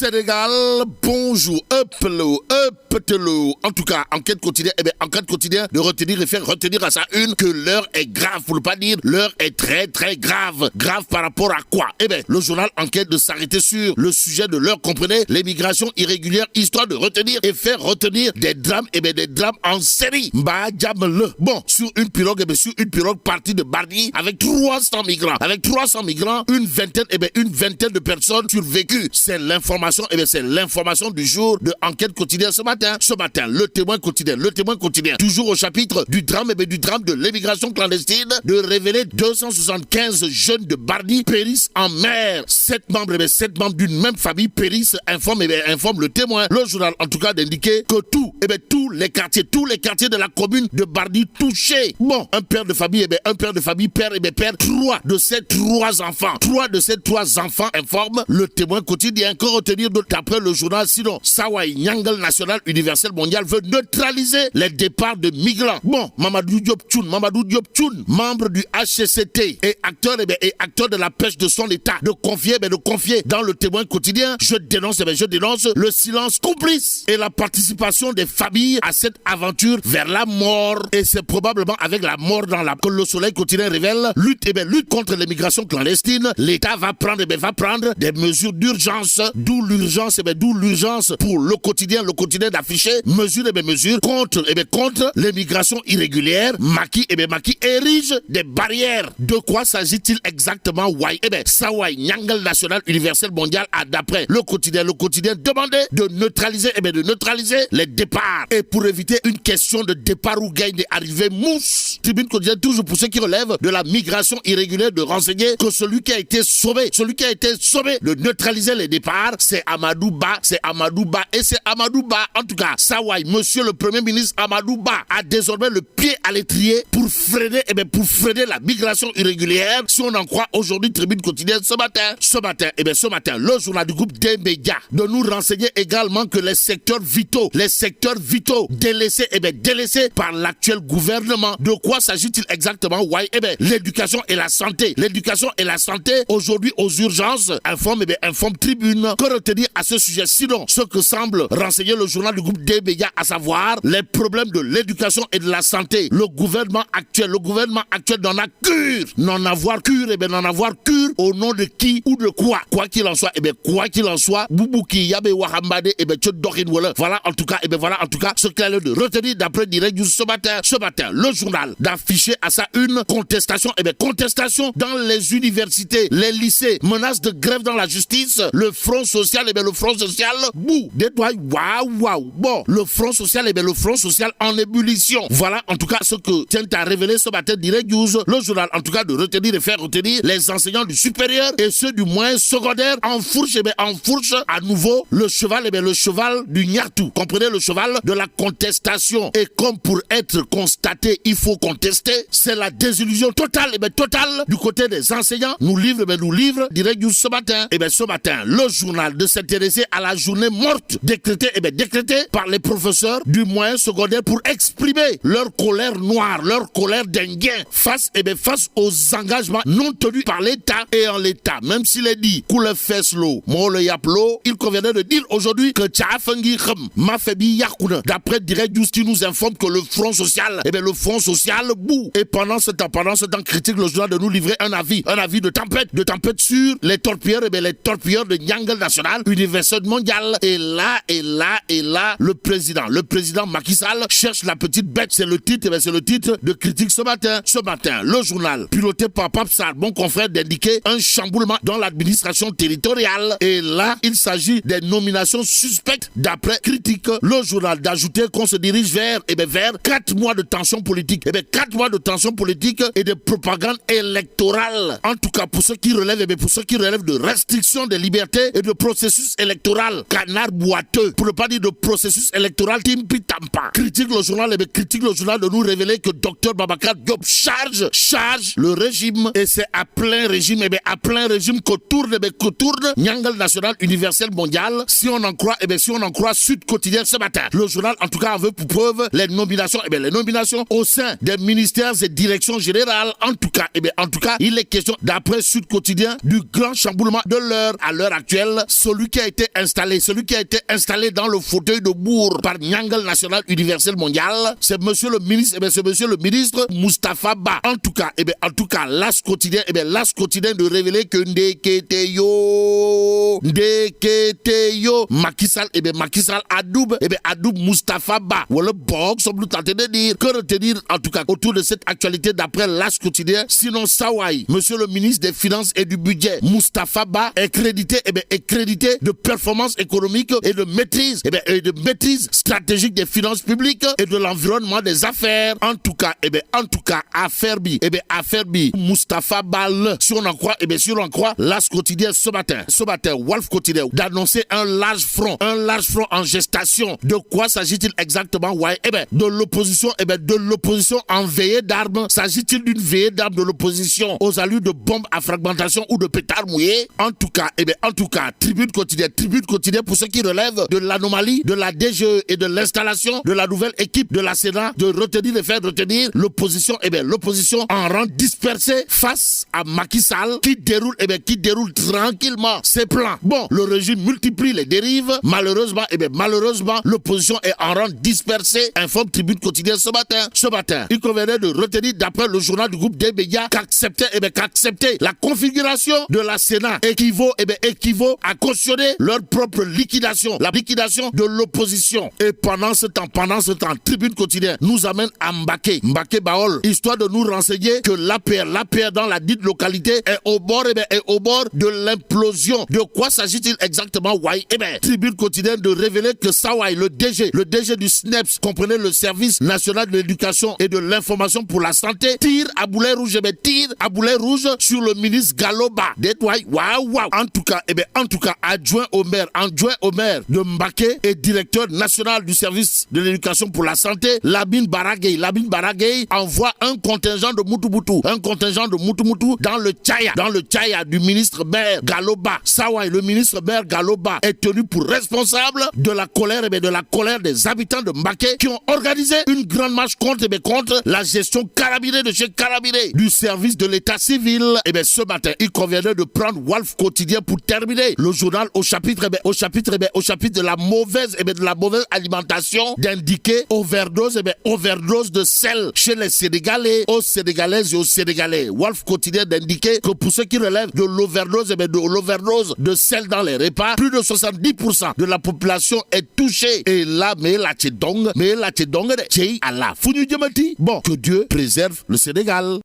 Sénégal, bonjour, en tout cas, enquête quotidienne, enquête quotidienne de retenir et faire retenir à sa une que l'heure est grave, pour ne pas dire l'heure est très très grave. Grave par rapport à quoi? Le journal enquête de s'arrêter sur le sujet de l'heure, comprenez, l'immigration irrégulière, histoire de retenir et faire retenir des drames, des drames en série. Bon, sur une pirogue, partie de Bardi avec 300 migrants. Avec 300 migrants, une vingtaine de personnes survécues. C'est l'information, c'est l'information du jour de enquête quotidienne ce matin. Ce matin, le témoin quotidien. Toujours au chapitre du drame, du drame de l'immigration clandestine, de révéler 275 jeunes de Bardi périssent en mer. 7 membres d'une même famille périssent, informe le témoin. Le journal, en tout cas, d'indiquer que tous les quartiers de la commune de Bardi touchés. Bon, un père de famille perd 3 de ces 3 enfants. 3 de ces 3 enfants informe le témoin quotidien. Que retenir d'après le journal? Sinon, Sawai Nyangal National Universel Mondial veut neutraliser les départs de migrants. Bon, Mamadou Diop Tchoun, membre du HCCT et acteur de la pêche de son état, de confier dans le témoin quotidien. Je dénonce le silence complice et la participation des familles à cette aventure vers la mort. Et c'est probablement avec la mort dans la que le soleil quotidien révèle lutte contre l'immigration clandestine. L'État va prendre des mesures d'urgence. D'où l'urgence pour le quotidien d'afficher mesures contre l'immigration irrégulière. Macky érige des barrières. De quoi s'agit-il exactement? Sawai Nyangal National Universel Mondial a d'après le quotidien demandé de neutraliser les départs. Et pour éviter une question de départ ou gagne des arrivées mousse, Tribune quotidienne toujours pour ceux qui relèvent de la migration irrégulière de renseigner que celui qui a été sommé de neutraliser les départs, c'est Amadou Ba. En tout cas, Sawai, monsieur le Premier ministre Amadou Ba, a désormais le pied à l'étrier pour freiner la migration irrégulière. Si on en croit aujourd'hui Tribune quotidienne ce matin, le journal du groupe des médias de nous renseigner également que les secteurs vitaux délaissés par l'actuel gouvernement. De quoi s'agit-il exactement? L'éducation et la santé. Aujourd'hui aux urgences, informe Tribune. Que retenir à ce sujet? Sinon, ce que semble renseigner le journal du groupe des médias, à savoir les problèmes de l'éducation et de la santé. Le gouvernement actuel n'en a cure. N'en avoir cure au nom de qui ou de quoi? Quoi qu'il en soit, Boubouki, Yabe Wahambade, voilà en tout cas, ce qu'il a lieu de retenir d'après Direct News ce matin, le journal d'afficher à sa une contestation dans les universités, les lycées, menaces de grève dans la justice, le front social, bouh, waouh. Bon, le front social en ébullition. Voilà en tout cas ce que tient à révéler ce matin Direct News, le journal en tout cas de retenir et faire retenir les enseignants du supérieur et ceux du moyen secondaire en fourche à nouveau le cheval du Nyartou. Comprenez, le cheval de la contestation. Et comme pour être constaté, il faut contester, c'est la désillusion totale du côté des enseignants. Nous livre Direct News ce matin. Ce matin, le journal de s'intéresser à la journée morte décrétée par les professeurs du moyen secondaire pour exprimer leur colère noire, leur colère dingue face aux engagements non tenus par l'État et en l'État. Même s'il est dit coule feslo, mole yaplo, il conviendrait de dire aujourd'hui que Tchafangi Mafebi Yakuna. D'après Direct News qui nous informe que le front social, bout. Et pendant ce temps critique le journal de nous livrer un avis de tempête sur les torpilleurs, de Nyangal National Universel Mondial. Et là, le président Macky Sall cherche la petite bête. C'est le titre de critique ce matin. Le journal, piloté par Pape Sarr, bon confrère, d'indiquer un chamboulement dans l'administration territoriale. Et là, il s'agit des nominations suspectes d'après critique. Le journal d'ajouter qu'on se dirige vers 4 mois de tension politique. 4 mois de tension politique et de propagande électorale. En tout cas, pour ceux qui relèvent de restrictions des libertés et de processus électoral. Canard boiteux. Pour ne pas dire de processus électoral timpi tampa. Critique le journal de nous révéler que Dr Babacar Diop charge le régime. Et c'est à plein régime, que tourne Nyangal National Universel Mondial. Si on en croit Sud Quotidien ce matin. Le journal, en tout cas, veut pour preuve les nominations au sein des ministères et directions générales. En tout cas, il est question, d'après Sud Quotidien, du grand chamboulement de l'heure. À l'heure actuelle, celui qui a été installé dans le fauteuil de Bourg par Nyangal National Universel Mondial, c'est monsieur le ministre, c'est monsieur le ministre Moustapha Ba. En tout cas, l'As quotidien, de révéler que Ndeketeyo, Macky Sall Adoub, Adoub Moustapha Ba. Voilà, bon, sommes nous tentés de dire, que retenir, en tout cas, autour de cette actualité d'après l'As quotidien, sinon Sawai, monsieur le ministre des Finances et du Budget, Moustapha Ba, est crédité de performance économique et de maîtrise, stratégique des finances publiques et de l'environnement des affaires. En tout cas, affaire bi, Moustapha Ba, si on en croit, l'As quotidien ce matin, Wolf quotidien, d'annoncer un large front en gestation. De quoi s'agit-il exactement? Ouais, de l'opposition, en veillée d'armes. S'agit-il d'une veillée d'armes de l'opposition aux allures de bombes à fragmentation ou de pétards mouillés? En tout cas, Tribune quotidien pour ceux qui relèvent de l'anomalie de la DGE et de l'installation de la nouvelle équipe de la Sénat, de faire retenir l'opposition, en rang dispersé face à Macky Sall qui déroule tranquillement ses plans. Bon, le régime multiplie les dérives. Malheureusement, l'opposition est en rang dispersé, informe Tribune quotidien ce matin. Il convenait de retenir, d'après le journal du groupe des médias, qu'accepter la configuration de la Sénat équivaut à cautionner leur propre liquidation, la liquidation de l'opposition. Et pendant ce temps, Tribune quotidien nous amène à Mbaké Baol, histoire de nous renseigner que l'APR dans la dite localité est au bord de l'implosion. De quoi s'agit-il exactement? Tribune quotidien de révéler que Sawai, le DG du SNEPS, comprenait le Service National de l'Éducation et de l'Information pour la Santé, tire à boulet rouge sur le ministre Galoba. En tout cas, adjoint au maire de Mbaké et directeur national du service de l'éducation pour la santé, Labine Baragay envoie un contingent de Mutubutu dans le Tchaya du ministre maire Galoba. Sawai, le ministre maire Galoba, est tenu pour responsable de la colère des habitants de Mbaké qui ont organisé une grande marche contre la gestion carabinée de chez Carabinée du service de l'état civil. Ce matin, il conviendrait de prendre Wolf quotidien pour terminer le journal au chapitre de la mauvaise alimentation, d'indiquer overdose de sel chez les Sénégalais, aux Sénégalaises et aux Sénégalais. Wolf quotidien d'indiquer que pour ceux qui relèvent de l'overdose de sel dans les repas, plus de 70% de la population est touchée. Et là, mais la tchedong, bon, que Dieu préserve le Sénégal.